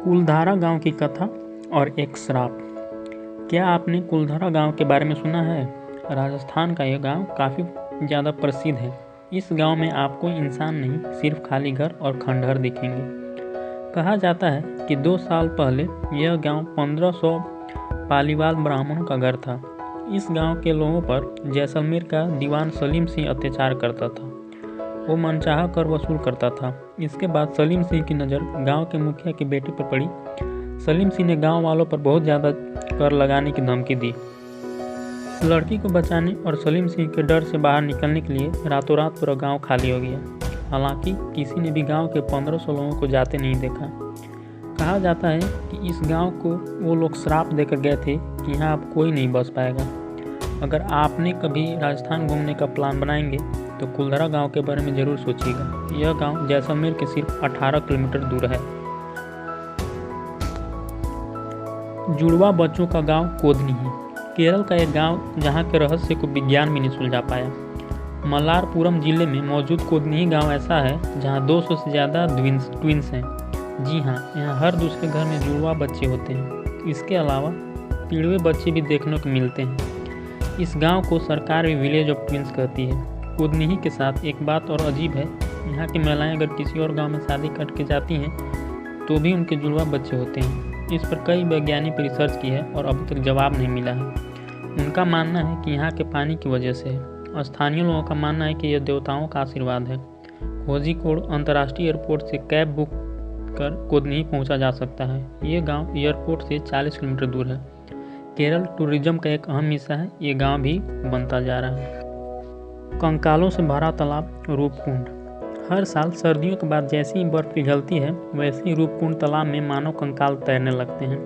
कुलधारा गांव की कथा और एक श्राप। क्या आपने कुलधारा गांव के बारे में सुना है? राजस्थान का यह गांव काफ़ी ज़्यादा प्रसिद्ध है। इस गांव में आपको इंसान नहीं, सिर्फ खाली घर और खंडहर दिखेंगे। कहा जाता है कि 2 साल पहले यह गांव 1500 पालीवाल ब्राह्मणों का घर था। इस गांव के लोगों पर जैसलमेर का दीवान सलीम सिंह अत्याचार करता था। वो मनचाहा कर वसूल करता था। इसके बाद सलीम सिंह की नज़र गांव के मुखिया की बेटी पर पड़ी। सलीम सिंह ने गांव वालों पर बहुत ज़्यादा कर लगाने की धमकी दी। लड़की को बचाने और सलीम सिंह के डर से बाहर निकलने के लिए रातों रात पूरा गांव खाली हो गया। हालांकि किसी ने भी गांव के 1500 लोगों को जाते नहीं देखा। कहा जाता है कि इस गांव को वो लोग श्राप देकर गए थे कि यहाँ अब कोई नहीं बस पाएगा। अगर आपने कभी राजस्थान घूमने का प्लान बनाएंगे तो कुलधारा गांव के बारे में ज़रूर सोचिएगा। यह गांव जैसलमेर के सिर्फ 18 किलोमीटर दूर है। जुड़वा बच्चों का गांव कोदनी है। केरल का एक गांव जहां के रहस्य को विज्ञान भी नहीं सुलझा पाया। मलारपुरम जिले में मौजूद कोदनी गांव ऐसा है जहां 200 से ज़्यादा ट्विंस हैं। जी हाँ, यहाँ हर दूसरे घर में जुड़वा बच्चे होते हैं। इसके अलावा पिड़वे बच्चे भी देखने को मिलते हैं। इस गांव को सरकार भी विलेज ऑफ ट्विंस कहती है। कोदनी के साथ एक बात और अजीब है, यहाँ की महिलाएं अगर किसी और गांव में शादी करके जाती हैं तो भी उनके जुड़वा बच्चे होते हैं। इस पर कई वैज्ञानिक रिसर्च की है और अभी तक जवाब नहीं मिला है। उनका मानना है कि यहाँ के पानी की वजह से है। स्थानीय लोगों का मानना है कि यह देवताओं का आशीर्वाद है। कोझिकोड अंतर्राष्ट्रीय एयरपोर्ट से कैब बुक कर कोदनी पहुँचा जा सकता है। ये गाँव एयरपोर्ट से 40 किलोमीटर दूर है। केरल टूरिज्म का एक अहम हिस्सा है। ये गांव भी बनता जा रहा है। कंकालों से भरा तालाब रूपकुंड। हर साल सर्दियों के बाद जैसे ही बर्फ पिघलती है वैसे ही रूपकुंड तालाब में मानव कंकाल तैरने लगते हैं।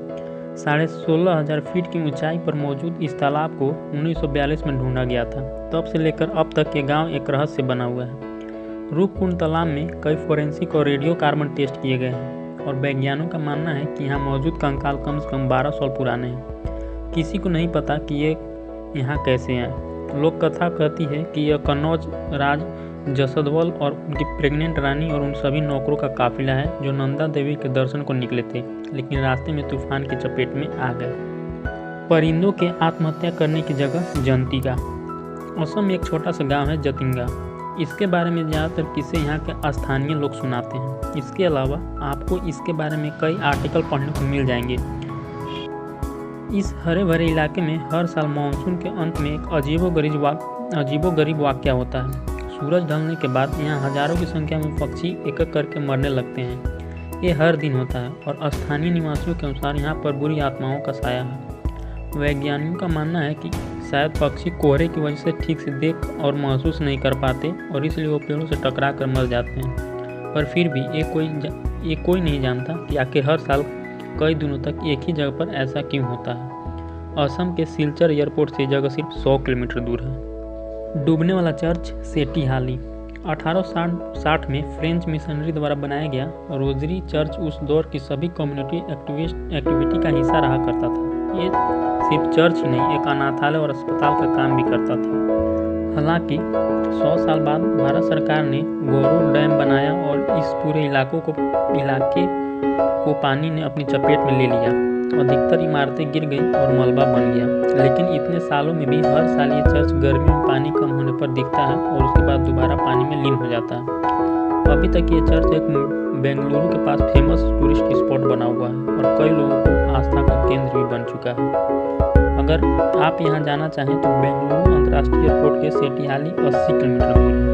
16,500 फीट की ऊंचाई पर मौजूद इस तालाब को 1942 में ढूंढा गया था। तब से लेकर अब तक ये गांव एक रहस्य बना हुआ है। रूपकुंड तालाब में कई फोरेंसिक और रेडियो कार्बन टेस्ट किए गए हैं और वैज्ञानिकों का मानना है कि यहाँ मौजूद कंकाल कम से कम 12 साल पुराने हैं। किसी को नहीं पता कि ये यहाँ कैसे आए। लोक कथा कहती है कि यह कन्नौज राज जसोदवल और उनकी प्रेग्नेंट रानी और उन सभी नौकरों का काफिला है जो नंदा देवी के दर्शन को निकले थे, लेकिन रास्ते में तूफान की चपेट में आ गए। परिंदों के आत्महत्या करने की जगह जंतिका। असम में एक छोटा सा गांव है जतिंगा। इसके बारे में ज़्यादातर किस्से यहाँ के स्थानीय लोग सुनाते हैं। इसके अलावा आपको इसके बारे में कई आर्टिकल पढ़ने को मिल जाएंगे। इस हरे भरे इलाके में हर साल मानसून के अंत में एक अजीबोगरीब वाक़या होता है। सूरज ढलने के बाद यहाँ हजारों की संख्या में पक्षी एक एक करके मरने लगते हैं। ये हर दिन होता है और स्थानीय निवासियों के अनुसार यहाँ पर बुरी आत्माओं का साया है। वैज्ञानिकों का मानना है कि शायद पक्षी कोहरे की वजह से ठीक से देख और महसूस नहीं कर पाते और इसलिए वो पेड़ों से टकरा कर मर जाते हैं। पर फिर भी ये कोई नहीं जानता कि आखिर हर साल कई दिनों तक एक ही जगह पर ऐसा क्यों होता है। असम के सिलचर एयरपोर्ट से जगह सिर्फ 100 किलोमीटर दूर है। डूबने वाला चर्च सेठीहाली। 1860 में फ्रेंच मिशनरी द्वारा बनाया गया रोजरी चर्च उस दौर की सभी कम्युनिटी एक्टिविटी का हिस्सा रहा करता था। ये सिर्फ चर्च ही नहीं, एक अनाथालय और अस्पताल का काम भी करता था। हालांकि 100 साल बाद भारत सरकार ने गोरू डैम बनाया और इस पूरे इलाके को पानी ने अपनी चपेट में ले लिया। अधिकतर इमारतें गिर गई और मलबा बन गया। लेकिन इतने सालों में भी हर साल ये चर्च गर्मियों में पानी कम होने पर दिखता है और उसके बाद दोबारा पानी में लीन हो जाता है। अभी तक ये चर्च एक बेंगलुरु के पास फेमस टूरिस्ट स्पॉट बना हुआ है और कई लोगों को आस्था का केंद्र भी बन चुका है। अगर आप यहाँ जाना चाहें तो बेंगलुरु अंतर्राष्ट्रीय एयरपोर्ट के सेठीहाली 80 किलोमीटर दूर है।